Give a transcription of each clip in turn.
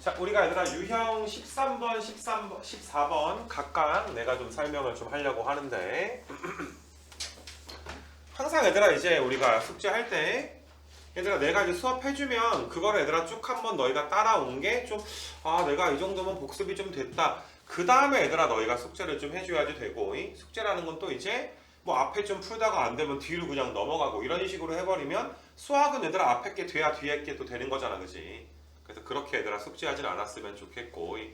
자, 우리가 얘들아 유형 13번, 14번 각각 내가 좀 설명을 좀 하려고 하는데 항상 얘들아 이제 우리가 숙제할 때 얘들아 내가 이제 수업해주면 그걸 얘들아 쭉 한번 너희가 따라온 게 좀 내가 이 정도면 복습이 좀 됐다. 그 다음에 얘들아 너희가 숙제를 좀 해줘야지 되고 이 숙제라는 건 또 이제 뭐 앞에 좀 풀다가 안 되면 뒤로 그냥 넘어가고 이런 식으로 해버리면 수학은 얘들아 앞에 게 돼야 뒤에 게 또 되는 거잖아, 그지? 그래서 그렇게 얘들아 숙제하진 않았으면 좋겠고 이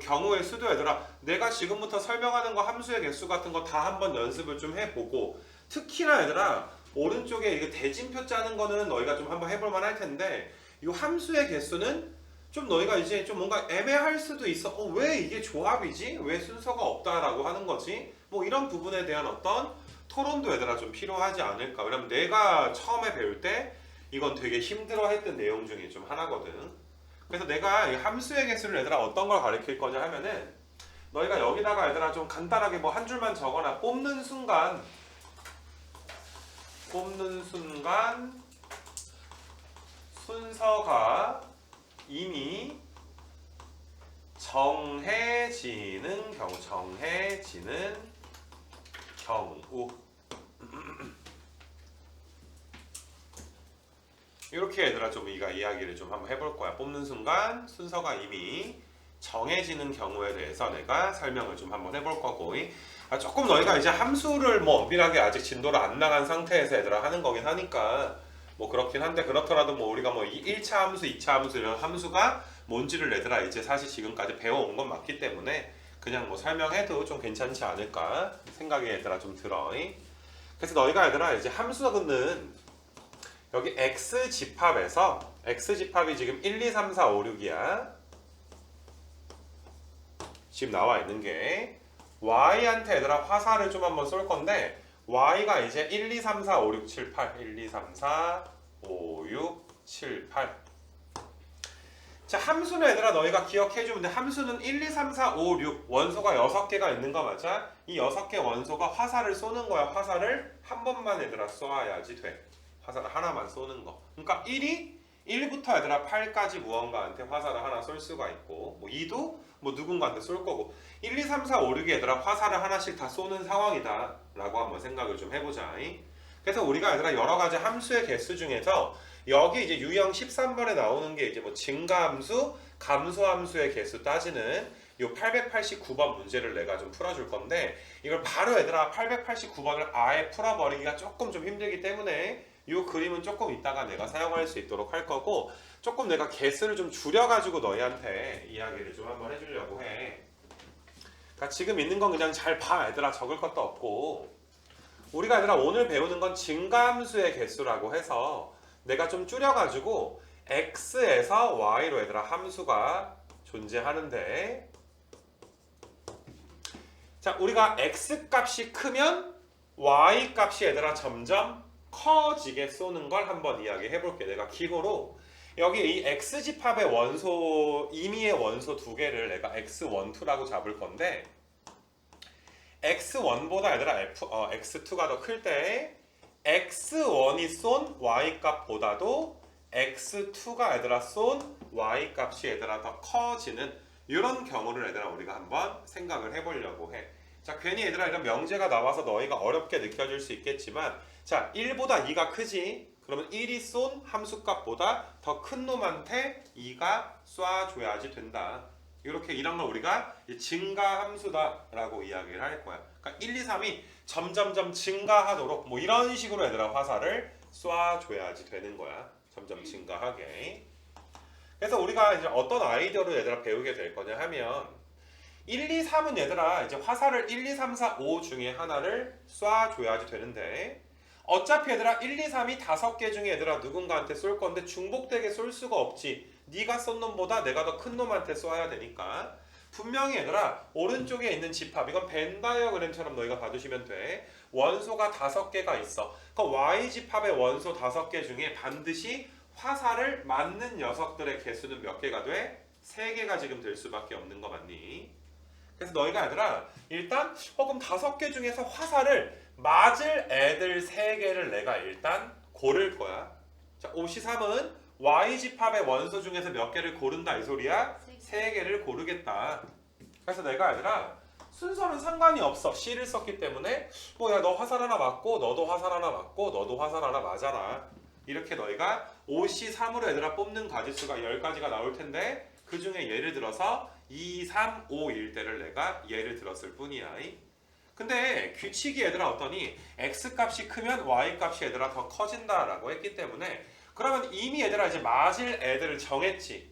경우의 수도 얘들아 내가 지금부터 설명하는 거 함수의 개수 같은 거 다 한번 연습을 좀 해보고 특히나 얘들아 오른쪽에 이게 대진표 짜는 거는 너희가 좀 한번 해볼 만할 텐데 이 함수의 개수는 좀 너희가 이제 좀 뭔가 애매할 수도 있어. 왜 이게 조합이지? 왜 순서가 없다라고 하는 거지? 뭐 이런 부분에 대한 어떤 토론도 얘들아 좀 필요하지 않을까. 왜냐면 내가 처음에 배울 때 이건 되게 힘들어했던 내용 중에 좀 하나거든. 그래서 내가 이 함수의 개수를 얘들아 어떤 걸 가르칠 거냐 하면은 너희가 여기다가 얘들아 좀 간단하게 뭐 한 줄만 적어놔. 뽑는 순간 순서가 이미 정해지는 경우 이렇게 얘들아 좀 우리가 이야기를 좀 한번 해볼 거야. 뽑는 순간 순서가 이미 정해지는 경우에 대해서 내가 설명을 좀 한번 해볼 거고 조금 너희가 이제 함수를 뭐 엄밀하게 아직 진도를 안 나간 상태에서 얘들아 하는 거긴 하니까 뭐 그렇긴 한데 그렇더라도 뭐 우리가 뭐 1차 함수, 2차 함수 이런 함수가 뭔지를 얘들아 이제 사실 지금까지 배워온 건 맞기 때문에 그냥 뭐 설명해도 좀 괜찮지 않을까 생각이 얘들아 좀 들어. 그래서 너희가 얘들아 이제 함수는 여기 x 집합에서 x 집합이 지금 1, 2, 3, 4, 5, 6이야. 지금 나와 있는 게 y한테 얘들아 화살을 좀 한번 쏠 건데 y가 이제 1, 2, 3, 4, 5, 6, 7, 8 1, 2, 3, 4, 5, 6, 7, 8 자, 함수는 얘들아 너희가 기억해주면 돼. 함수는 1, 2, 3, 4, 5, 6 원소가 6개가 있는 거 맞아? 이 6개 원소가 화살을 쏘는 거야. 화살을 한 번만 얘들아 쏘아야지 돼. 화살을 하나만 쏘는 거. 그러니까 1부터 얘들아 8까지 무언가한테 화살을 하나 쏠 수가 있고 뭐 2도 뭐 누군가한테 쏠 거고 1, 2, 3, 4, 5, 6이 얘들아 화살을 하나씩 다 쏘는 상황이다 라고 한번 생각을 좀 해보자. 그래서 우리가 얘들아 여러 가지 함수의 개수 중에서 여기 이제 유형 13번에 나오는 게 이제 뭐 증가함수, 감소함수의 개수 따지는 요 889번 문제를 내가 좀 풀어줄 건데 이걸 바로 얘들아 889번을 아예 풀어버리기가 조금 좀 힘들기 때문에 이 그림은 조금 이따가 내가 사용할 수 있도록 할 거고 조금 내가 개수를 좀 줄여가지고 너희한테 이야기를 좀 한번 해주려고 해. 그러니까 지금 있는 건 그냥 잘 봐 얘들아. 적을 것도 없고 우리가 얘들아 오늘 배우는 건 증가함수의 개수라고 해서 내가 좀 줄여가지고 x에서 y로 얘들아 함수가 존재하는데 자 우리가 x 값이 크면 y 값이 얘들아 점점 커지게 쏘는 걸 한번 이야기해 볼게. 내가 기호로 여기 이 x집합의 원소 임의의 원소 두 개를 내가 x12라고 잡을 건데 x1보다 얘들아 x2가 더 클 때 x1이 쏜 y 값보다도 x2가 얘들아 쏜 y 값이 얘들아 더 커지는 이런 경우를 얘들아 우리가 한번 생각을 해보려고 해. 자 괜히 얘들아 이런 명제가 나와서 너희가 어렵게 느껴질 수 있겠지만 자 1보다 2가 크지? 그러면 1이 쏜 함수값보다 더 큰 놈한테 2가 쏴줘야지 된다. 이렇게 이런 걸 우리가 증가함수다라고 이야기를 할 거야. 그러니까 1, 2, 3이 점점점 증가하도록 뭐 이런 식으로 얘들아 화살을 쏴줘야지 되는 거야. 점점 증가하게. 그래서 우리가 이제 어떤 아이디어로 얘들아 배우게 될 거냐 하면 1, 2, 3은 얘들아 이제 화살을 1, 2, 3, 4, 5 중에 하나를 쏴줘야지 되는데 어차피 얘들아 1, 2, 3이 5개 중에 얘들아 누군가한테 쏠 건데 중복되게 쏠 수가 없지. 네가 쏜 놈보다 내가 더 큰 놈한테 쏴야 되니까 분명히 얘들아 오른쪽에 있는 집합 이건 벤 다이어그램처럼 너희가 봐주시면 돼. 원소가 5개가 있어. 그 Y집합의 원소 5개 중에 반드시 화살을 맞는 녀석들의 개수는 몇 개가 돼? 3개가 지금 될 수밖에 없는 거 맞니? 그래서 너희가 얘들아 일단 그럼 5개 중에서 화살을 맞을 애들 3개를 내가 일단 고를 거야. 자, 5C3은 y집합의 원소 중에서 몇 개를 고른다 이 소리야? 세 개를 고르겠다. 그래서 내가 얘들아 순서는 상관이 없어. C를 썼기 때문에 뭐 야 너 화살 하나 맞고 너도 화살 하나 맞고 너도 화살 하나 맞아라. 이렇게 너희가 5C3으로 얘들아 뽑는 가지수가 10가지가 나올 텐데 그 중에 예를 들어서 2, 3, 5일 때를 내가 예를 들었을 뿐이야. 근데 규칙이 얘들아 어떠니 x값이 크면 y값이 얘들아 더 커진다라고 했기 때문에 그러면 이미 얘들아 이제 맞을 애들을 정했지.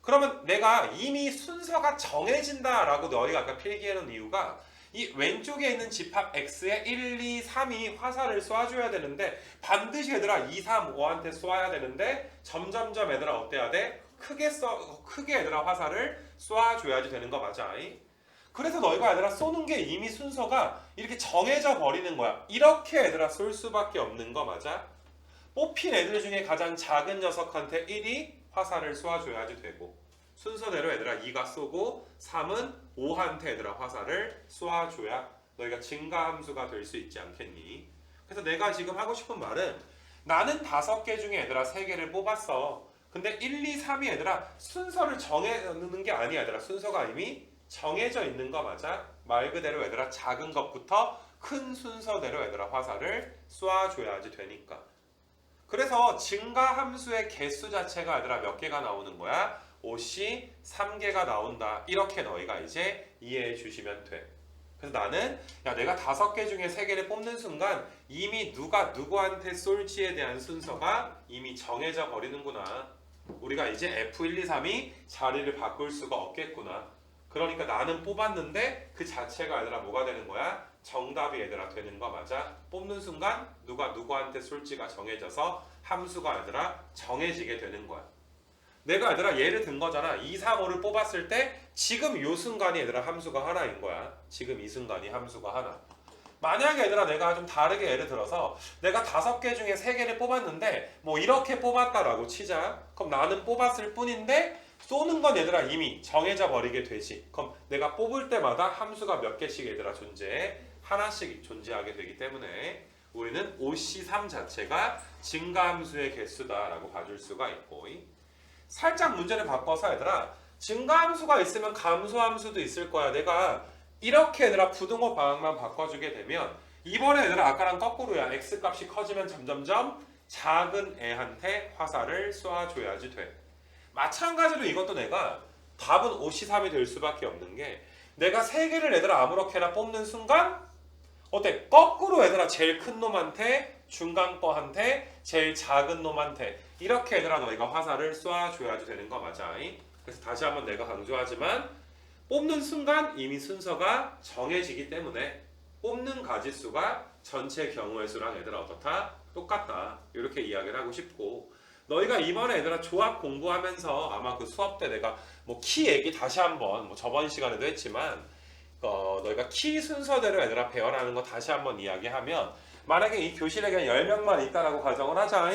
그러면 내가 이미 순서가 정해진다라고 너희가 아까 필기해놓은 이유가 이 왼쪽에 있는 집합 x에 1, 2, 3이 화살을 쏴줘야 되는데 반드시 얘들아 2, 3, 5한테 쏴야 되는데 점점점 얘들아 어때야 돼? 크게 얘들아 화살을 쏴줘야지 되는 거 맞아. 그래서 너희가 얘들아 쏘는 게 이미 순서가 이렇게 정해져 버리는 거야. 이렇게 얘들아 쏠 수밖에 없는 거 맞아? 뽑힌 애들 중에 가장 작은 녀석한테 1이 화살을 쏘아줘야지 되고 순서대로 얘들아 2가 쏘고 3은 5한테 얘들아 화살을 쏘아줘야 너희가 증가함수가 될 수 있지 않겠니? 그래서 내가 지금 하고 싶은 말은 나는 5개 중에 얘들아 3개를 뽑았어. 근데 1, 2, 3이 얘들아 순서를 정해놓는 게 아니야. 얘들아 순서가 이미 정해져 있는 거 맞아? 말 그대로 얘들아 작은 것부터 큰 순서대로 얘들아 화살을 쏘아줘야지 되니까. 그래서 증가함수의 개수 자체가 얘들아 몇 개가 나오는 거야? 5C 3개가 나온다. 이렇게 너희가 이제 이해해 주시면 돼. 그래서 나는 야 내가 5개 중에 3개를 뽑는 순간 이미 누가 누구한테 쏠지에 대한 순서가 이미 정해져 버리는구나. 우리가 이제 F1, 2, 3이 자리를 바꿀 수가 없겠구나. 그러니까 나는 뽑았는데 그 자체가 얘들아 뭐가 되는 거야? 정답이 얘들아 되는 거 맞아? 뽑는 순간 누가 누구한테 쏠지가 정해져서 함수가 얘들아 정해지게 되는 거야. 내가 얘들아 예를 든 거잖아. 2, 3, 5를 뽑았을 때 지금 요 순간이 얘들아 함수가 하나인 거야. 지금 이 순간이 함수가 하나. 만약에 얘들아 내가 좀 다르게 예를 들어서 내가 5개 중에 3개를 뽑았는데 뭐 이렇게 뽑았다라고 치자. 그럼 나는 뽑았을 뿐인데 쏘는 건 얘들아 이미 정해져 버리게 되지. 그럼 내가 뽑을 때마다 함수가 몇 개씩 얘들아 존재해? 하나씩 존재하게 되기 때문에 우리는 5C3 자체가 증가함수의 개수다라고 봐줄 수가 있고 살짝 문제를 바꿔서 얘들아 증가함수가 있으면 감소함수도 있을 거야. 내가 이렇게 얘들아 부등호 방향만 바꿔주게 되면 이번에 얘들아 아까랑 거꾸로야. x값이 커지면 점점점 작은 애한테 화살을 쏘아줘야지 돼. 마찬가지로 이것도 내가 답은 5C3이 될 수밖에 없는 게 내가 3개를 얘들아 아무렇게나 뽑는 순간 어때? 거꾸로 얘들아 제일 큰 놈한테 중간 거한테 제일 작은 놈한테 이렇게 얘들아 너희가 화살을 쏘아줘야지 되는 거 맞아. 그래서 다시 한번 내가 강조하지만 뽑는 순간 이미 순서가 정해지기 때문에 뽑는 가지수가 전체 경우의 수랑 얘들아 어떻다? 똑같다. 이렇게 이야기를 하고 싶고 너희가 이번에 얘들아 조합 공부하면서 아마 그 수업 때 내가 뭐 키 얘기 다시 한번 뭐 저번 시간에도 했지만 너희가 키 순서대로 얘들아 배열하는 거 다시 한번 이야기하면 만약에 이 교실에 그냥 10명만 있다라고 가정을 하자.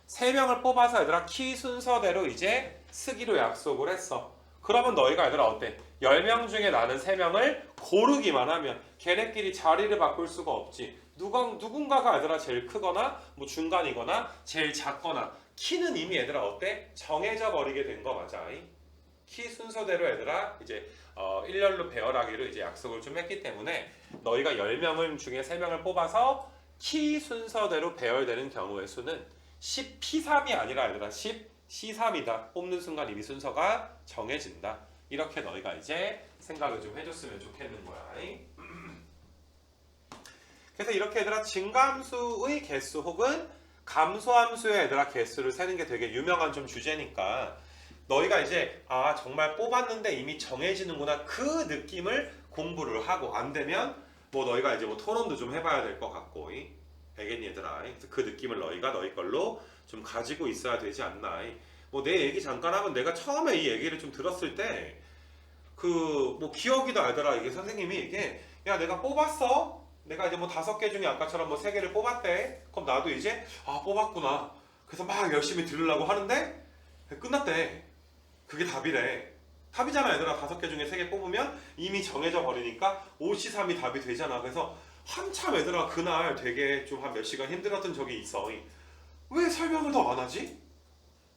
3명을 뽑아서 얘들아 키 순서대로 이제 쓰기로 약속을 했어. 그러면 너희가 얘들아 어때? 10명 중에 나는 3명을 고르기만 하면 걔네끼리 자리를 바꿀 수가 없지. 누군가가 얘들아 제일 크거나 뭐 중간이거나 제일 작거나 키는 이미 얘들아 어때? 정해져 버리게 된 거 맞아. 키 순서대로 얘들아 이제 일렬로 배열하기로 이제 약속을 좀 했기 때문에 너희가 10명 중에 3명을 뽑아서 키 순서대로 배열되는 경우의 수는 10P3이 아니라 얘들아 10C3이다. 뽑는 순간 이미 순서가 정해진다. 이렇게 너희가 이제 생각을 좀 해줬으면 좋겠는 거야. 그래서 이렇게 얘들아 증가함수의 개수 혹은 감소함수의 얘들아 개수를 세는 게 되게 유명한 좀 주제니까 너희가 이제 아 정말 뽑았는데 이미 정해지는구나 그 느낌을 공부를 하고 안 되면 뭐 너희가 이제 뭐 토론도 좀 해봐야 될 것 같고 알겠니 얘들아? 그래서 그 느낌을 너희가 너희 걸로 좀 가지고 있어야 되지 않나. 뭐 내 얘기 잠깐 하면 내가 처음에 이 얘기를 좀 들었을 때 그 뭐 기억이 나더라. 이게 선생님이 이게 야 내가 뽑았어. 내가 이제 뭐 5개 중에 아까처럼 뭐 3개를 뽑았대. 그럼 나도 이제 아 뽑았구나. 그래서 막 열심히 들으려고 하는데 끝났대. 그게 답이래. 답이잖아 얘들아. 5개 중에 3개 뽑으면 이미 정해져 버리니까 5C3이 답이 되잖아. 그래서 한참 얘들아 그날 되게 좀 한 몇 시간 힘들었던 적이 있어. 왜 설명을 더 안 하지?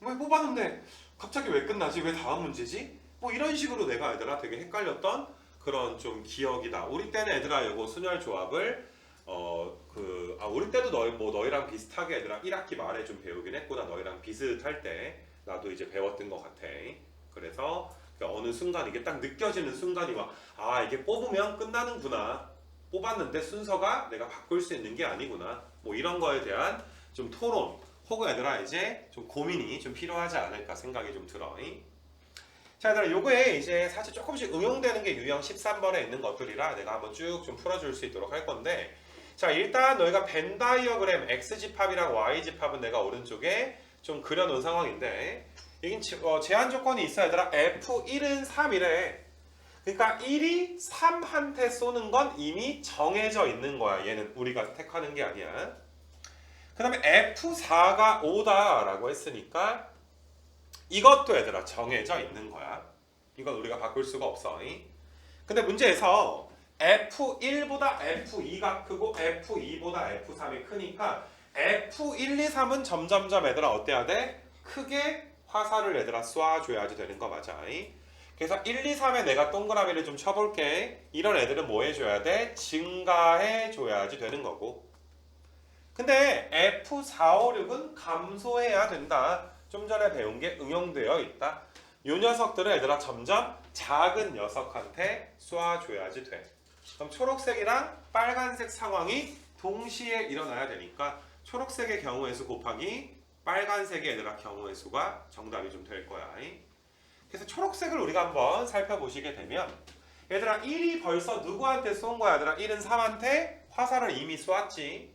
왜 뽑았는데 갑자기 왜 끝나지? 왜 다음 문제지? 뭐 이런 식으로 내가 얘들아 되게 헷갈렸던 그런 좀 기억이다. 우리 때는 얘들아 요거 순열 조합을 우리 때도 너희랑 비슷하게 얘들아 1학기 말에 좀 배우긴 했구나. 너희랑 비슷할 때 나도 이제 배웠던 것 같아. 그래서 어느 순간 이게 딱 느껴지는 순간이 와. 아, 이게 뽑으면 끝나는구나. 뽑았는데 순서가 내가 바꿀 수 있는 게 아니구나. 뭐 이런 거에 대한 좀 토론 혹은 얘들아 이제 좀 고민이 좀 필요하지 않을까 생각이 좀 들어. 자, 얘들아 요거에 이제 사실 조금씩 응용되는 게 유형 13번에 있는 것들이라 내가 한번 쭉 좀 풀어줄 수 있도록 할 건데, 자, 일단 너희가 벤 다이어그램 X집합이랑 Y집합은 내가 오른쪽에 좀 그려놓은 상황인데, 이긴 제한 조건이 있어. 얘들아 F1은 3이래. 그러니까 1이 3한테 쏘는 건 이미 정해져 있는 거야. 얘는 우리가 택하는 게 아니야. 그 다음에 F4가 5다 라고 했으니까 이것도 얘들아 정해져 있는 거야. 이건 우리가 바꿀 수가 없어. 근데 문제에서 F1보다 F2가 크고 F2보다 F3이 크니까 F1, 2, 3은 점점점 얘들아 어때야 돼? 크게 화살을 얘들아 쏴줘야지 되는 거 맞아. 그래서 1, 2, 3에 내가 동그라미를 좀 쳐볼게. 이런 애들은 뭐 해줘야 돼? 증가해줘야지 되는 거고. 근데 F4, 5, 6은 감소해야 된다. 좀 전에 배운 게 응용되어 있다. 요 녀석들은 얘들아 점점 작은 녀석한테 쏴줘야지 돼. 그럼 초록색이랑 빨간색 상황이 동시에 일어나야 되니까 초록색의 경우의 수 곱하기 빨간색의 얘들아 경우의 수가 정답이 좀 될 거야. 그래서 초록색을 우리가 한번 살펴보시게 되면 얘들아 1이 벌써 누구한테 쏜 거야? 얘들아 1은 3한테 화살을 이미 쏘았지.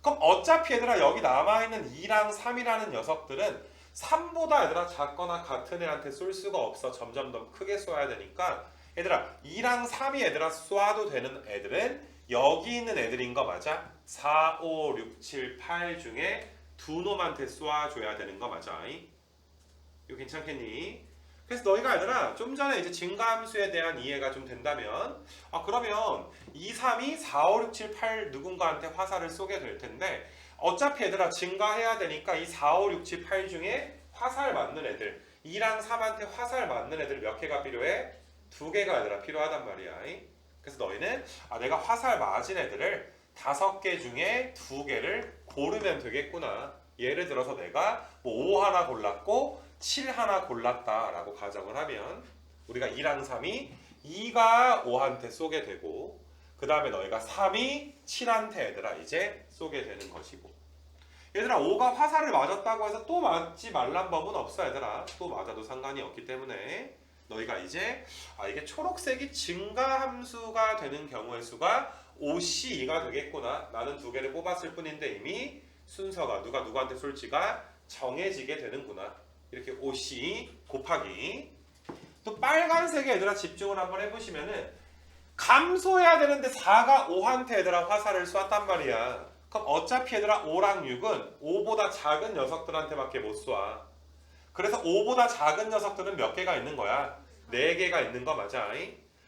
그럼 어차피 얘들아 여기 남아있는 2랑 3이라는 녀석들은 3보다 얘들아 작거나 같은 애한테 쏠 수가 없어. 점점 더 크게 쏘아야 되니까 얘들아 2랑 3이 얘들아 쏴도 되는 애들은 여기 있는 애들인 거 맞아? 4, 5, 6, 7, 8 중에 두 놈한테 쏘아줘야 되는 거 맞아? 이거 괜찮겠니? 그래서 너희가 얘들아 좀 전에 이제 증가함수에 대한 이해가 좀 된다면 그러면 2, 3이 4, 5, 6, 7, 8 누군가한테 화살을 쏘게 될 텐데 어차피 얘들아 증가해야 되니까 이 4, 5, 6, 7, 8 중에 화살 맞는 애들 2랑 3한테 화살 맞는 애들 몇 개가 필요해? 2개가 얘들아 필요하단 말이야. 그래서 너희는 내가 화살 맞은 애들을 5개 중에 2개를 고르면 되겠구나. 예를 들어서 내가 뭐 5 하나 골랐고 7 하나 골랐다 라고 가정을 하면 우리가 2랑 3이 2가 5한테 쏘게 되고 그 다음에 너희가 3이 7한테 얘들아 이제 쏘게 되는 것이고, 얘들아 5가 화살을 맞았다고 해서 또 맞지 말란 법은 없어. 얘들아 또 맞아도 상관이 없기 때문에 너희가 이제 이게 초록색이 증가함수가 되는 경우의 수가 OC2가 되겠구나. 나는 2개를 뽑았을 뿐인데 이미 순서가 누가 누구한테 쏠지가 정해지게 되는구나. 이렇게 OC 곱하기 또 빨간색에 얘들아 집중을 한번 해보시면은 감소해야 되는데 4가 5한테 얘들아 화살을 쐈단 말이야. 그럼 어차피 얘들아 5랑 6은 5보다 작은 녀석들한테밖에 못 쏴. 그래서 5보다 작은 녀석들은 몇 개가 있는 거야? 4개가 있는 거 맞아?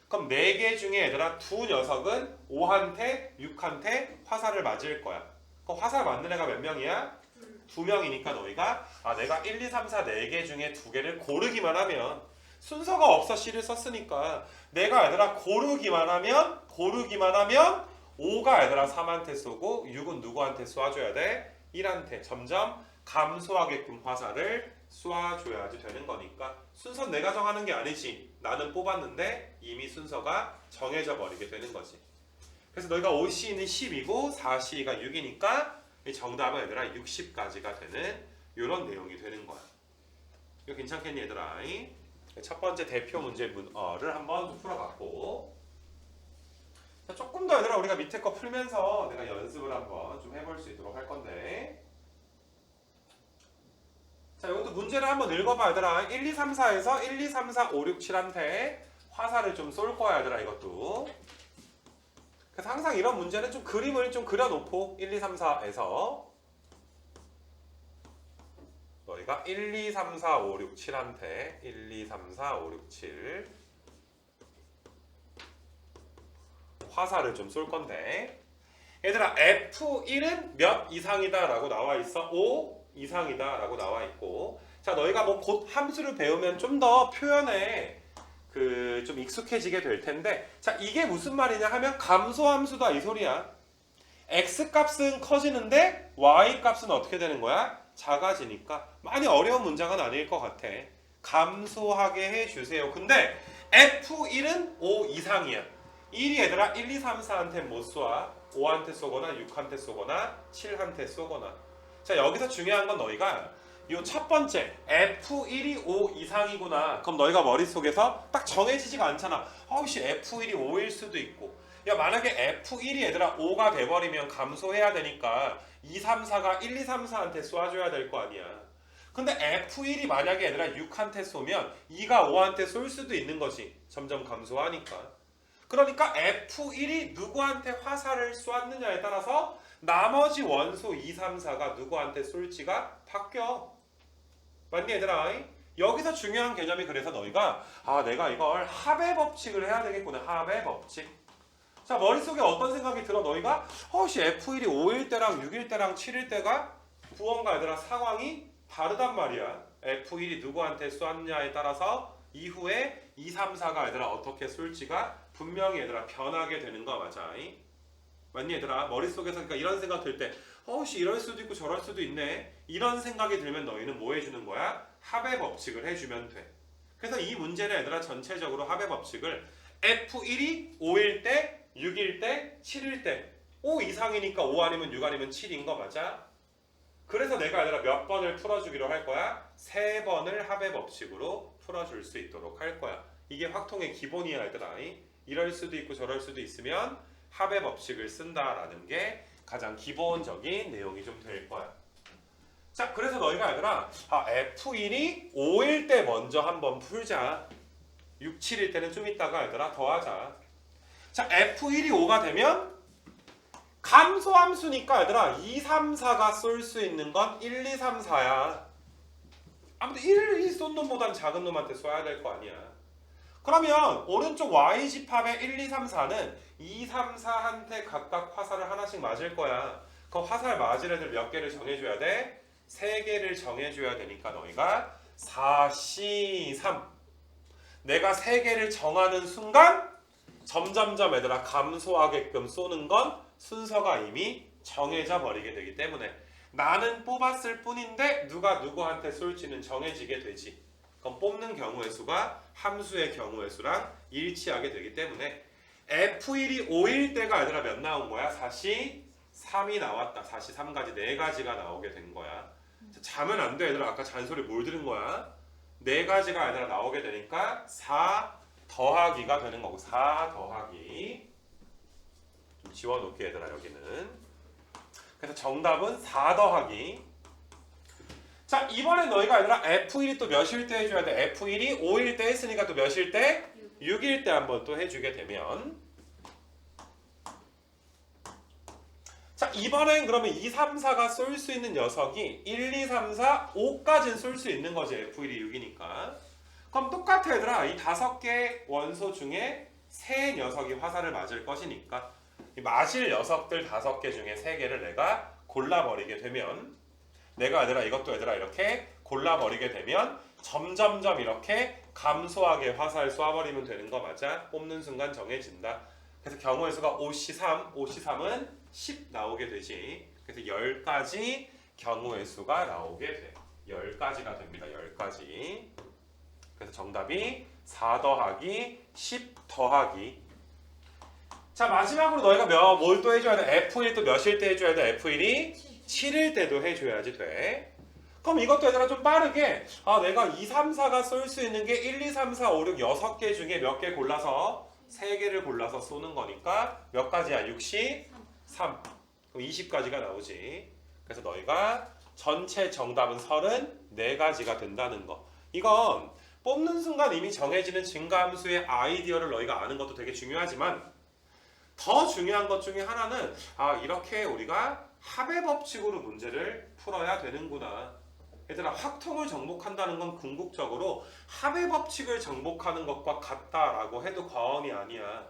그럼 4개 중에 얘들아 2 녀석은 5한테 6한테 화살을 맞을 거야. 그럼 화살 맞는 애가 몇 명이야? 2명이니까 너희가 내가 1, 2, 3, 4 4개 중에 2개를 고르기만 하면 순서가 없어. C를 썼으니까 내가 얘들아 고르기만 하면 5가 얘들아 3한테 쏘고 6은 누구한테 쏴줘야 돼? 1한테. 점점 감소하게끔 화살을 쏴줘야지 되는 거니까 순서는 내가 정하는 게 아니지. 나는 뽑았는데 이미 순서가 정해져 버리게 되는 거지. 그래서 너희가 5C는 10이고 4C가 6이니까 이 정답은 얘들아 60까지가 되는 이런 내용이 되는 거야. 이거 괜찮겠니 얘들아? 첫 번째 대표 문제를 한번 좀 풀어봤고, 조금 더 얘들아 우리가 밑에 거 풀면서 내가 연습을 한번 좀 해볼 수 있도록 할 건데, 자 이것도 문제를 한번 읽어봐 얘들아. 1, 2, 3, 4에서 1, 2, 3, 4, 5, 6, 7한테 화살을 좀 쏠 거야 얘들아 이것도. 그래서 항상 이런 문제는 좀 그림을 좀 그려놓고 1, 2, 3, 4에서 너희가 1, 2, 3, 4, 5, 6, 7한테 1, 2, 3, 4, 5, 6, 7 화살을 좀 쏠 건데, 얘들아 F1은 몇 이상이다 라고 나와 있어? 5 이상이다 라고 나와 있고 자, 너희가 뭐 곧 함수를 배우면 좀 더 표현에 좀 익숙해지게 될 텐데, 자, 이게 무슨 말이냐 하면 감소함수다 이 소리야. x 값은 커지는데 y 값은 어떻게 되는 거야? 작아지니까. 많이 어려운 문장은 아닐 것 같아. 감소하게 해주세요. 근데 F1은 5 이상이야. 1이 얘들아 1, 2, 3, 4한테 못 쏘아. 5한테 쏘거나 6한테 쏘거나 7한테 쏘거나. 자, 여기서 중요한 건 너희가 요 첫 번째 F1이 5 이상이구나. 그럼 너희가 머릿속에서 딱 정해지지가 않잖아. 아우씨 F1이 5일 수도 있고. 야, 만약에 F1이 얘들아 5가 돼버리면 감소해야 되니까 2, 3, 4가 1, 2, 3, 4한테 쏴줘야 될 거 아니야. 근데 F1이 만약에 얘들아 6한테 쏘면 2가 5한테 쏠 수도 있는 거지. 점점 감소하니까. 그러니까 F1이 누구한테 화살을 쏘았느냐에 따라서 나머지 원소 2, 3, 4가 누구한테 쏠지가 바뀌어. 맞니 얘들아? 여기서 중요한 개념이 그래서 너희가 내가 이걸 합의 법칙을 해야 되겠구나. 합의 법칙. 자, 머릿속에 어떤 생각이 들어? 너희가 F1이 5일 때랑 6일 때랑 7일 때가 부원가 얘들아 상황이 다르단 말이야. F1이 누구한테 쏘았냐에 따라서 이후에 2, 3, 4가 얘들아 어떻게 쏠지가 분명히 얘들아 변하게 되는 거 맞아. 맞니 얘들아? 머릿속에서 그러니까 이런 생각 들 때 이럴 수도 있고 저럴 수도 있네. 이런 생각이 들면 너희는 뭐 해주는 거야? 합의 법칙을 해주면 돼. 그래서 이 문제는 얘들아 전체적으로 합의 법칙을 F1이 5일 때, 6일 때, 7일 때 5 이상이니까 5 아니면 6 아니면 7인 거 맞아? 그래서 내가 얘들아 몇 번을 풀어주기로 할 거야? 3번을 합의 법칙으로 풀어줄 수 있도록 할 거야. 이게 확통의 기본이야 얘들아. 이럴 수도 있고 저럴 수도 있으면 합의 법칙을 쓴다라는 게 가장 기본적인 내용이 좀 될 거야. 자, 그래서 너희가 얘들아 F1이 5일 때 먼저 한번 풀자. 6, 7일 때는 좀 이따가 얘들아 더하자. 자, F1이 5가 되면 감소함수니까 얘들아 2, 3, 4가 쏠 수 있는 건 1, 2, 3, 4야. 아무튼 1, 2 쏜 놈보단 작은 놈한테 쏴야 될 거 아니야. 그러면 오른쪽 Y집합의 1, 2, 3, 4는 2, 3, 4한테 각각 화살을 하나씩 맞을 거야. 그 화살 맞을 애들 몇 개를 정해줘야 돼? 3개를 정해줘야 되니까 너희가 4, C, 3 내가 3개를 정하는 순간 점점점 얘들아 감소하게끔 쏘는 건 순서가 이미 정해져 버리게 되기 때문에 나는 뽑았을 뿐인데 누가 누구한테 쏠지는 정해지게 되지. 그럼 뽑는 경우의 수가 함수의 경우의 수랑 일치하게 되기 때문에 F1이 5일 때가 얘들아 몇 나온 거야? 4시 3이 나왔다. 4시 3가지 4가지가 나오게 된 거야. 자면 안 돼 얘들아. 아까 잔소리 뭘 들은 거야? 4가지가 얘들아 나오게 되니까 4 더하기가 되는 거고 4 더하기 좀 지워놓게 얘들아 여기는. 그래서 정답은 4 더하기. 자, 이번에 너희가 얘들아 F1이 또 몇일 때 해줘야 돼? F1이 5일 때 했으니까 또 몇일 때? 6일 때 한번 또 해주게 되면 자, 이번엔 그러면 2, 3, 4가 쏠 수 있는 녀석이 1, 2, 3, 4, 5까지는 쏠 수 있는 거지. F1이 6이니까. 그럼 똑같아 얘들아. 이 5개 원소 중에 3 녀석이 화살을 맞을 것이니까 이 맞을 녀석들 5개 중에 3개를 내가 골라버리게 되면 내가 얘들아 이것도 얘들아 이렇게 골라버리게 되면 점점점 이렇게 감소하게 화살 쏴버리면 되는 거 맞아? 뽑는 순간 정해진다. 그래서 경우의 수가 5C3, 5C3은 10 나오게 되지. 그래서 10가지 경우의 수가 나오게 돼. 10가지가 됩니다. 10가지. 그래서 정답이 4 더하기 10 더하기. 자, 마지막으로 너희가 뭘 또 해줘야 돼? F1 또 몇일 때 해줘야 돼? F1이 7일 때도 해줘야지 돼. 그럼 이것도 얘들아 좀 빠르게 내가 2, 3, 4가 쏠 수 있는 게 1, 2, 3, 4, 5, 6, 6개 중에 몇 개 골라서 3개를 골라서 쏘는 거니까 몇 가지야? 6시 3. 그럼 20가지가 나오지. 그래서 너희가 전체 정답은 34가지가 된다는 거. 이건 뽑는 순간 이미 정해지는 증가함수의 아이디어를 너희가 아는 것도 되게 중요하지만 더 중요한 것 중에 하나는 이렇게 우리가 합의 법칙으로 문제를 풀어야 되는구나. 얘들아 확통을 정복한다는 건 궁극적으로 합의 법칙을 정복하는 것과 같다라고 해도 과언이 아니야.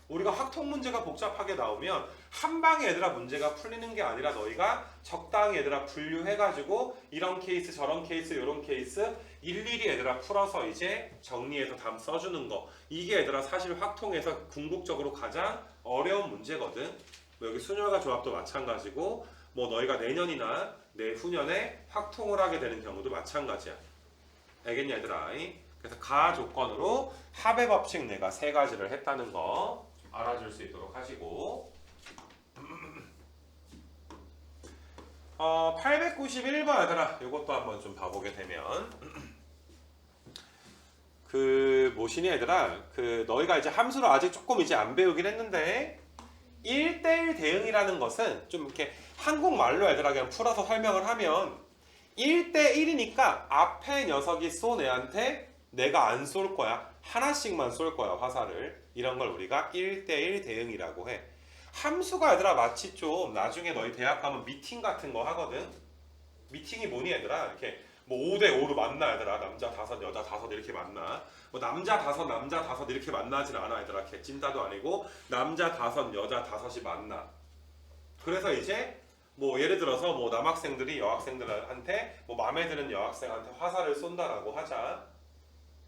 우리가 확통 문제가 복잡하게 나오면 한 방에 얘들아 문제가 풀리는 게 아니라 너희가 적당히 얘들아 분류해가지고 이런 케이스 저런 케이스 이런 케이스 일일이 얘들아 풀어서 이제 정리해서 답 써주는 거. 이게 얘들아 사실 확통에서 궁극적으로 가장 어려운 문제거든. 뭐 여기 순열과 조합도 마찬가지고 뭐 너희가 내년이나 내후년에 확통을 하게 되는 경우도 마찬가지야. 알겠냐 얘들아? 그래서 가 조건으로 합의 법칙 내가 세 가지를 했다는 거 알아줄 수 있도록 하시고 891번 얘들아 이것도 한번 좀 봐보게 되면 그 뭐시니 얘들아 그 너희가 이제 함수를 아직 조금 이제 안 배우긴 했는데 1대1 대응이라는 것은 좀 이렇게 한국말로 얘들아 그냥 풀어서 설명을 하면 1대1이니까 앞에 녀석이 쏜 애한테 내가 안 쏠 거야. 하나씩만 쏠 거야 화살을. 이런 걸 우리가 1대1 대응이라고 해. 함수가 얘들아 마치 좀 나중에 너희 대학 가면 미팅 같은 거 하거든. 미팅이 뭐니 얘들아 이렇게 뭐 5대5로 만나 얘들아. 남자 5 여자 5 이렇게 만나. 뭐 남자 5 남자 5 이렇게 만나진 않아 얘들아. 개찐따도 아니고 남자 5 여자 5이 만나. 그래서 이제 뭐 예를 들어서 뭐 남학생들이 여학생들한테 뭐 마음에 드는 여학생한테 화살을 쏜다라고 하자.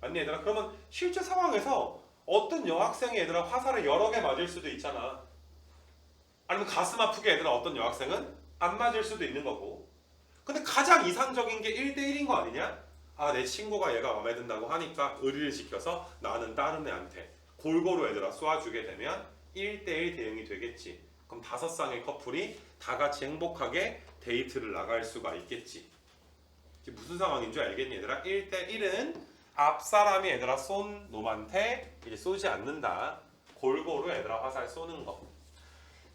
맞니 얘들아? 그러면 실제 상황에서 어떤 여학생이 얘들아 화살을 여러 개 맞을 수도 있잖아. 아니면 가슴 아프게 얘들아 어떤 여학생은 안 맞을 수도 있는 거고. 근데 가장 이상적인 게 1대1인 거 아니냐? 아, 내 친구가 얘가 마음에 든다고 하니까 의리를 지켜서 나는 다른 애한테 골고루 얘들아 쏘아주게 되면 1대1 대응이 되겠지. 그럼 5쌍의 커플이 다 같이 행복하게 데이트를 나갈 수가 있겠지. 이게 무슨 상황인 줄 알겠니 얘들아? 1대1은 앞 사람이 얘들아 쏜 놈한테 이제 쏘지 않는다. 골고루 얘들아 화살 쏘는 거.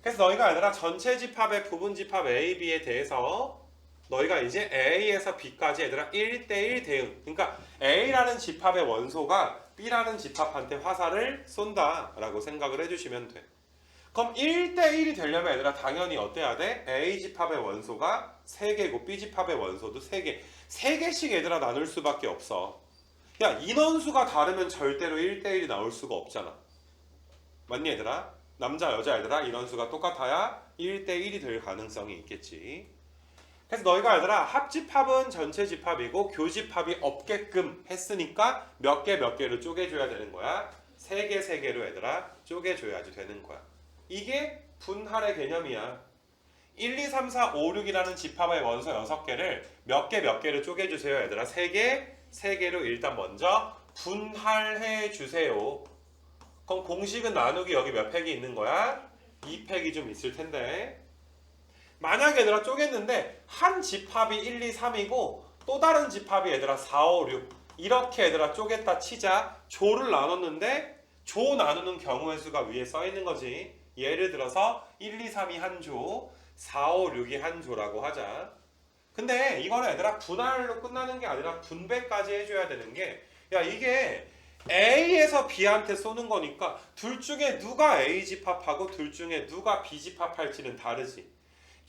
그래서 너희가 얘들아 전체 집합의 부분 집합 A, B에 대해서 너희가 이제 A에서 B까지 얘들아 1대1 대응. 그러니까 A라는 집합의 원소가 B라는 집합한테 화살을 쏜다라고 생각을 해주시면 돼. 그럼 1대1이 되려면 얘들아 당연히 어때야 돼? A 집합의 원소가 3개고 B 집합의 원소도 3개. 3개씩 얘들아 나눌 수밖에 없어. 야, 인원수가 다르면 절대로 1대1이 나올 수가 없잖아. 맞니 얘들아? 남자 여자 얘들아 인원수가 똑같아야 1대1이 될 가능성이 있겠지. 그래서 너희가 얘들아 합집합은 전체 집합이고 교집합이 없게끔 했으니까 몇 개를 쪼개줘야 되는 거야. 3개로 얘들아 쪼개줘야지 되는 거야. 이게 분할의 개념이야. 1, 2, 3, 4, 5, 6이라는 집합의 원소 6개를 몇 개를 쪼개주세요 얘들아. 3개로 일단 먼저 분할해 주세요. 그럼 공식은 나누기 여기 몇 팩이 있는 거야? 2팩이 좀 있을 텐데. 만약에 얘들아 쪼갰는데 한 집합이 1, 2, 3이고 또 다른 집합이 얘들아 4, 5, 6 이렇게 얘들아 쪼갰다 치자. 조를 나눴는데 조 나누는 경우의 수가 위에 써 있는 거지. 예를 들어서 1, 2, 3이 한 조, 4, 5, 6이 한 조라고 하자. 근데 이거는 얘들아 분할로 끝나는 게 아니라 분배까지 해줘야 되는 게 야 이게 A에서 B한테 쏘는 거니까 둘 중에 누가 A 집합하고 둘 중에 누가 B 집합할지는 다르지.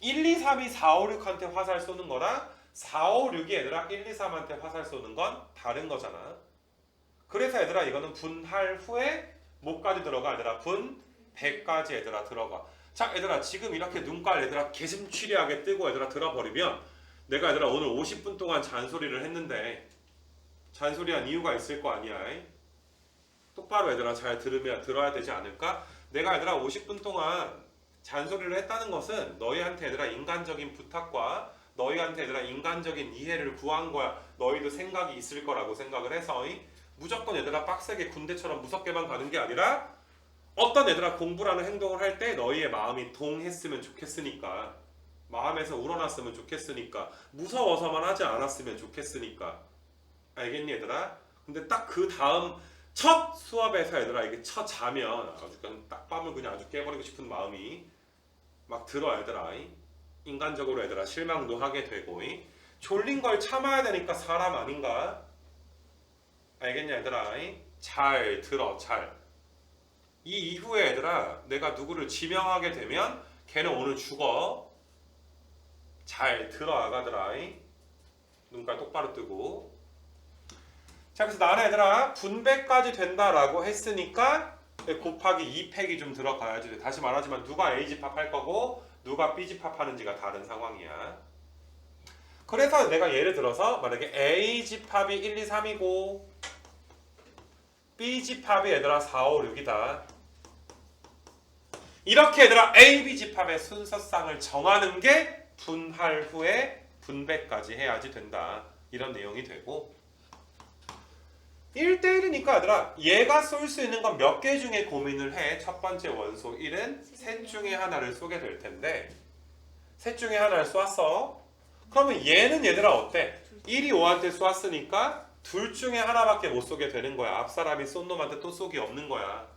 1, 2, 3이 4, 5, 6한테 화살 쏘는 거랑 4, 5, 6이 얘들아 1, 2, 3한테 화살 쏘는 건 다른 거잖아. 그래서 얘들아 이거는 분할 후에 뭐까지 들어가 얘들아 분배까지 얘들아 들어가. 자 얘들아 지금 이렇게 눈깔 얘들아 개슴츠레하게 뜨고 얘들아 들어버리면 내가 얘들아 오늘 50분 동안 잔소리를 했는데 잔소리한 이유가 있을 거 아니야. 똑바로 얘들아 잘 들어야 되지 않을까? 내가 얘들아 50분 동안 잔소리를 했다는 것은 너희한테 얘들아 인간적인 부탁과 너희한테 얘들아 인간적인 이해를 구한 거야. 너희도 생각이 있을 거라고 생각을 해서 무조건 얘들아 빡세게 군대처럼 무섭게만 가는 게 아니라 어떤 얘들아 공부라는 행동을 할 때 너희의 마음이 동했으면 좋겠으니까 마음에서 우러났으면 좋겠으니까 무서워서만 하지 않았으면 좋겠으니까 알겠니 얘들아? 근데 딱 그 다음 첫 수업에서 얘들아 이게 자면 아주 그냥 딱밤을 그냥 아주 깨버리고 싶은 마음이 막 들어 얘들아. 인간적으로 얘들아 실망도 하게 되고 졸린 걸 참아야 되니까 사람 아닌가? 알겠냐 얘들아? 잘 들어 잘. 이 이후에 얘들아 내가 누구를 지명하게 되면 걔는 오늘 죽어. 잘 들어 아가들아. 눈깔 똑바로 뜨고. 자 그래서 나는 얘들아 분배까지 된다라고 했으니까 곱하기 2팩이 좀 들어가야지 돼. 다시 말하지만 누가 A 집합할 거고 누가 B 집합하는지가 다른 상황이야. 그래서 내가 예를 들어서 만약에 A 집합이 1, 2, 3이고 B 집합이 얘들아 4, 5, 6이다. 이렇게 얘들아 A, B 집합의 순서상을 정하는 게 분할 후에 분배까지 해야지 된다. 이런 내용이 되고 1대1이니까 얘들아 얘가 쏠 수 있는 건 몇 개 중에 고민을 해. 첫 번째 원소 1은 셋 중에 하나를 쏘게 될 텐데 셋 중에 하나를 쏘았어. 그러면 얘는 얘들아 어때? 1이 5한테 쏘았으니까 둘 중에 하나밖에 못 쏘게 되는 거야. 앞 사람이 쏜 놈한테 또 쏘기 없는 거야.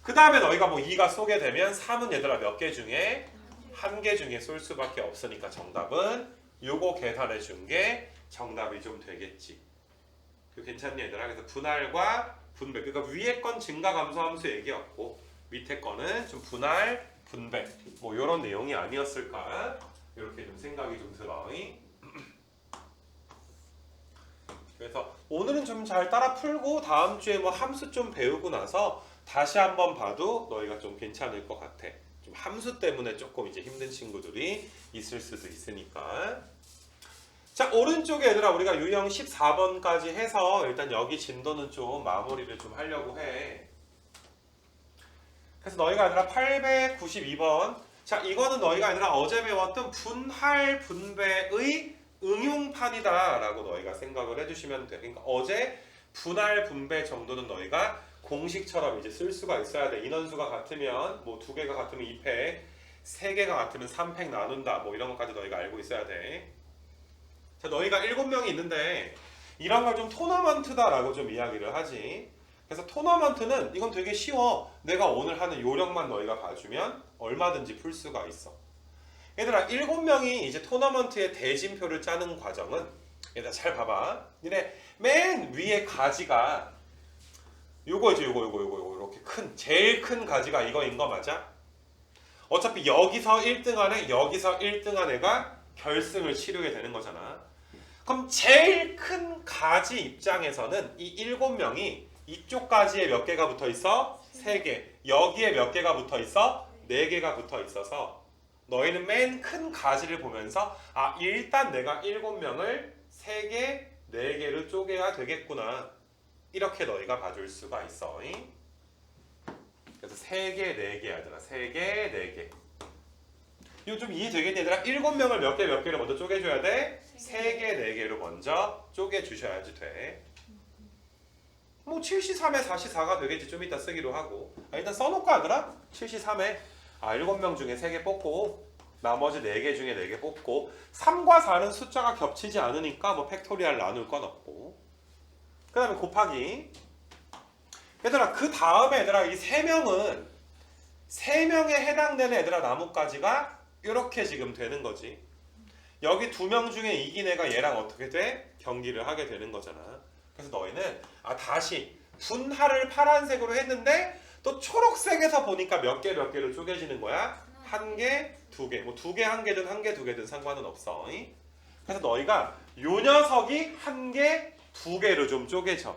그 다음에 너희가 뭐 2가 쏘게 되면 3은 얘들아 몇 개 중에? 한 개 중에 쏠 수밖에 없으니까 정답은 요거 계산해 준 게 정답이 좀 되겠지. 괜찮니 얘들아? 그래서 분할과 분배, 그러니까 위에 건 증가 감소 함수 얘기였고 밑에 거는 좀 분할, 분배 뭐 요런 내용이 아니었을까? 이렇게 좀 생각이 좀 들어. 그래서 오늘은 좀 잘 따라 풀고 다음 주에 뭐 함수 좀 배우고 나서 다시 한번 봐도 너희가 좀 괜찮을 것 같아. 좀 함수 때문에 조금 이제 힘든 친구들이 있을 수도 있으니까. 자, 오른쪽에 얘들아 우리가 유형 14번까지 해서 일단 여기 진도는 좀 마무리를 좀 하려고 해. 그래서 너희가 얘들아 892번. 자, 이거는 너희가 얘들아 어제 배웠던 분할 분배의 응용판이다 라고 너희가 생각을 해주시면 돼. 그러니까 어제 분할 분배 정도는 너희가 공식처럼 이제 쓸 수가 있어야 돼. 인원수가 같으면 뭐 2개가 같으면 2팩, 3개가 같으면 3팩 나눈다 뭐 이런 것까지 너희가 알고 있어야 돼. 자, 너희가 7명이 있는데 이런 걸 좀 토너먼트다 라고 좀 이야기를 하지. 그래서 토너먼트는 이건 되게 쉬워. 내가 오늘 하는 요령만 너희가 봐주면 얼마든지 풀 수가 있어. 얘들아 7명이 이제 토너먼트의 대진표를 짜는 과정은 얘들아 잘 봐봐. 니네 맨 위에 가지가 요거지 요거 이렇게 큰 제일 큰 가지가 이거인 거 맞아? 어차피 여기서 1등한 애 여기서 1등한 애가 결승을 치르게 되는 거잖아. 그럼 제일 큰 가지 입장에서는 이 7명이 이쪽 가지에 몇 개가 붙어 있어? 3개. 여기에 몇 개가 붙어 있어? 4개가 붙어 있어서 너희는 맨 큰 가지를 보면서 아 일단 내가 7명을 3개, 4개로 쪼개야 되겠구나. 이렇게 너희가 봐줄 수가 있어. 그래서 3개, 4개 하더라. 3개, 4개. 이거 좀 이해되겠니 얘들아? 7명을 몇 개를 먼저 쪼개줘야 돼? 3개, 4개로 먼저 쪼개주셔야지 돼. 뭐 7시3에 4시4가 되겠지. 좀 이따 쓰기로 하고. 일단 써놓고 하더라? 7시3에 7명 중에 3개 뽑고 나머지 4개 중에 4개 뽑고 3과 4는 숫자가 겹치지 않으니까 뭐 팩토리얼 나눌 건 없고 그 다음에 곱하기 얘들아 그 다음에 얘들아 이 3명은 3명에 해당되는 얘들아 나뭇가지가 이렇게 지금 되는 거지. 여기 2명 중에 이긴 애가 얘랑 어떻게 돼? 경기를 하게 되는 거잖아. 그래서 너희는 다시 분할을 파란색으로 했는데 또 초록색에서 보니까 몇 개로 쪼개지는 거야? 1개, 2개. 뭐 2개, 1개든 1개, 2개든 상관은 없어. 그래서 너희가 요 녀석이 1개, 2개로 좀 쪼개져.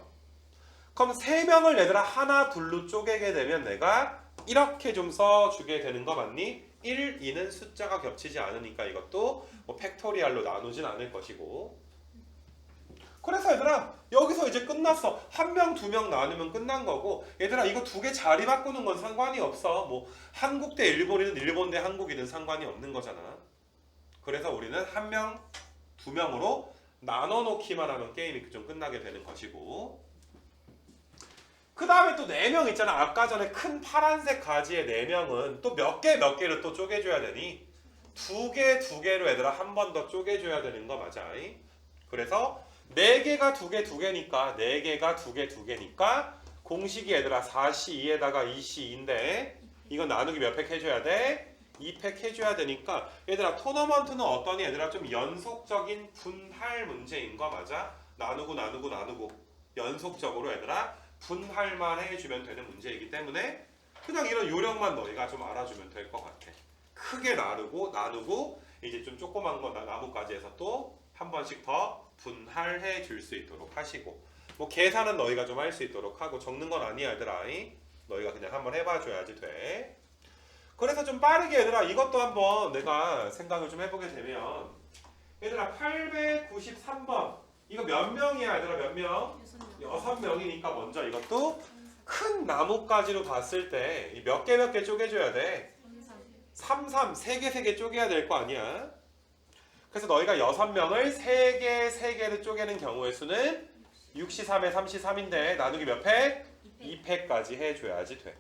그럼 3명을 얘들아 하나, 둘로 쪼개게 되면 내가 이렇게 좀 써주게 되는 거 맞니? 1, 2는 숫자가 겹치지 않으니까 이것도 뭐 팩토리얼로 나누진 않을 것이고 그래서 얘들아 여기서 이제 끝났어. 1명, 2명 나누면 끝난 거고 얘들아 이거 2개 자리 바꾸는 건 상관이 없어. 뭐 한국 대 일본이든 일본 대 한국이든 상관이 없는 거잖아. 그래서 우리는 1명, 2명으로 나눠 놓기만 하면 게임이 좀 끝나게 되는 것이고 그 다음에 또 4명 있잖아. 아까 전에 큰 파란색 가지의 4명은 또 몇 개를 또 쪼개줘야 되니 2개로 얘들아 한 번 더 쪼개줘야 되는 거 맞아. 그래서 4개가 2개니까 4개가 2개니까 공식이 얘들아 4C2에다가 2C2인데 이거 나누기 몇 팩 해줘야 돼? 2팩 해줘야 되니까 얘들아 토너먼트는 어떠니? 얘들아 좀 연속적인 분할 문제인 거 맞아? 나누고 연속적으로 얘들아 분할만 해주면 되는 문제이기 때문에 그냥 이런 요령만 너희가 좀 알아주면 될 것 같아. 크게 나누고 이제 좀 조그만 거 나뭇가지에서 또 한 번씩 더 분할해 줄 수 있도록 하시고 뭐 계산은 너희가 좀 할 수 있도록 하고 적는 건 아니야 얘들아. 너희가 그냥 한번 해봐줘야지 돼. 그래서 좀 빠르게 얘들아 이것도 한번 내가 생각을 좀 해보게 되면 얘들아 893번 이거 몇 명이야 얘들아 몇 명? 6명이니까 먼저 이것도 큰 나뭇가지로 봤을 때 몇 개 몇 개 쪼개줘야 돼? 3, 3개 쪼개야 될 거 아니야? 그래서 너희가 6명을 3개 쪼개는 경우의 수는 6시 3에 3시 3인데 나누기 몇 팩? 2팩까지 해줘야지 돼.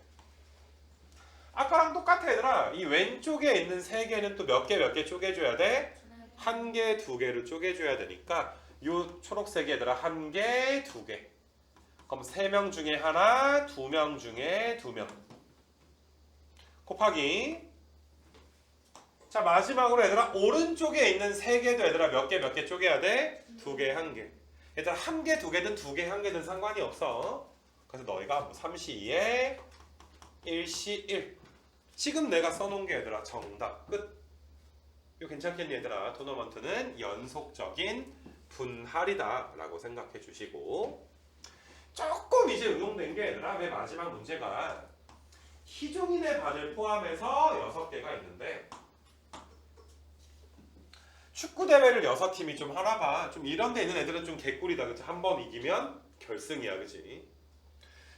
아까랑 똑같아 얘들아. 이 왼쪽에 있는 3개는 또 몇 개 쪼개줘야 돼? 1개, 2개로 쪼개줘야 되니까 요 초록색 얘들아 1개, 2개. 그럼 3명 중에 하나, 2명 중에 2명. 곱하기. 자 마지막으로 얘들아 오른쪽에 있는 3개도 얘들아 몇 개 쪼개야 돼? 2개, 1개. 얘들아 1개, 2개든 2개, 1개든 상관이 없어. 그래서 너희가 뭐 3시 2에 1시 1. 지금 내가 써놓은 게 얘들아 정답 끝. 이거 괜찮겠니 얘들아? 토너먼트는 연속적인 분할이다 라고 생각해 주시고 조금 이제 응용된 게 얘들아 맨 마지막 문제가 희종인의 반을 포함해서 6개가 있는데 축구 대회를 6팀이 좀 하나 봐. 좀 이런 데 있는 애들은 좀 개꿀이다. 그치? 한 번 이기면 결승이야. 그치?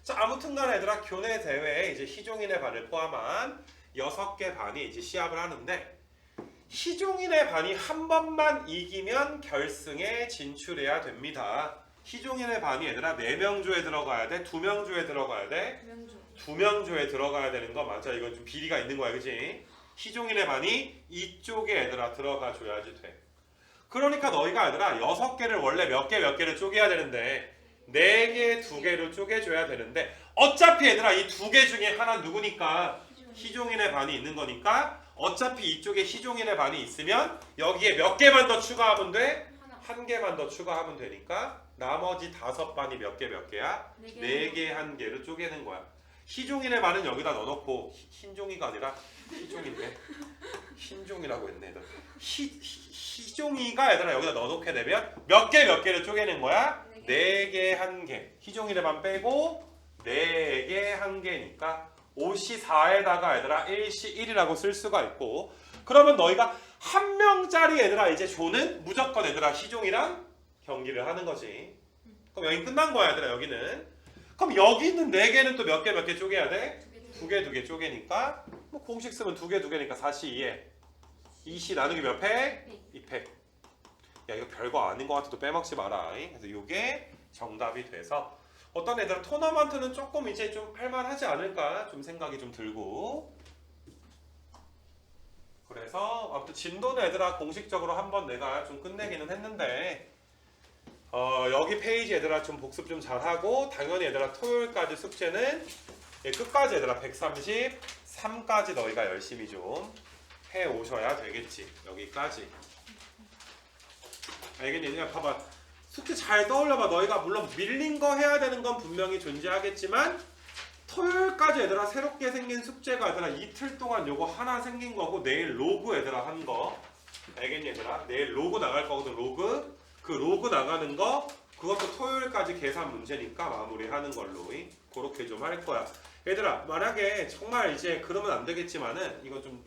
자, 아무튼 간에 얘들아 교내 대회에 이제 희종인의 반을 포함한 6개 반이 이제 시합을 하는데 희종인의 반이 한 번만 이기면 결승에 진출해야 됩니다. 희종인의 반이 얘들아 4명 조에 들어가야 돼? 2명 조에 들어가야 돼? 2명 조에 들어가야 되는 거 맞아. 이건 좀 비리가 있는 거야. 그치? 희종인의 반이 이쪽에 얘들아 들어가 줘야지 돼. 그러니까 너희가 얘들아 6개를 원래 몇 개를 쪼개야 되는데 4개, 2개로 쪼개줘야 되는데 어차피 얘들아 이 2개 중에 하나 누구니까 희종인의 반이 있는 거니까 어차피 이쪽에 희종인의 반이 있으면 여기에 몇 개만 더 추가하면 돼? 1개만 더 추가하면 되니까 나머지 5반이 몇 개야? 4개, 1개로 쪼개는 거야. 희종인의 반은 여기다 넣어놓고 흰종이가 아니라 희종인데 흰종이라고 했네 얘들. 희종이가 얘들아 여기다 넣어놓게 되면 몇 개를 쪼개는 거야? 4개, 1개. 희종인의 반 빼고 4개, 1개니까 5시 4에다가 얘들아 1시 1이라고 쓸 수가 있고 그러면 너희가 한 명짜리 얘들아 이제 조는 무조건 얘들아 희종이랑 경기를 하는 거지. 그럼 여기 끝난 거야 얘들아 여기는. 그럼 여기 있는 4개는 또 몇 개 쪼개야 돼? 2개 쪼개니까 뭐 공식 쓰면 2개니까 4시 2에 2시 나누기 몇 팩? 2팩. 야 이거 별거 아닌 것 같아도 빼먹지 마라. 그래서 이게 정답이 돼서 어떤 애들은 토너먼트는 조금 이제 좀 할만하지 않을까 좀 생각이 좀 들고 그래서 아무튼 진도는 얘들아 공식적으로 한번 내가 좀 끝내기는 했는데 여기 페이지 얘들아 좀 복습 좀 잘하고 당연히 얘들아 토요일까지 숙제는 끝까지 얘들아 133까지 너희가 열심히 좀 해 오셔야 되겠지. 여기까지 알겠니? 그냥 봐봐 숙제 잘 떠올려봐. 너희가 물론 밀린 거 해야 되는 건 분명히 존재하겠지만 토요일까지 얘들아 새롭게 생긴 숙제가 얘들아 이틀 동안 요거 하나 생긴 거고 내일 로그 얘들아 한 거 알겠니 얘들아? 내일 로그 나갈 거거든. 로그 그 로그 나가는 거 그것도 토요일까지 계산 문제니까 마무리하는 걸로 그렇게 좀 할 거야. 얘들아 만약에 정말 이제 그러면 안 되겠지만은 이거 좀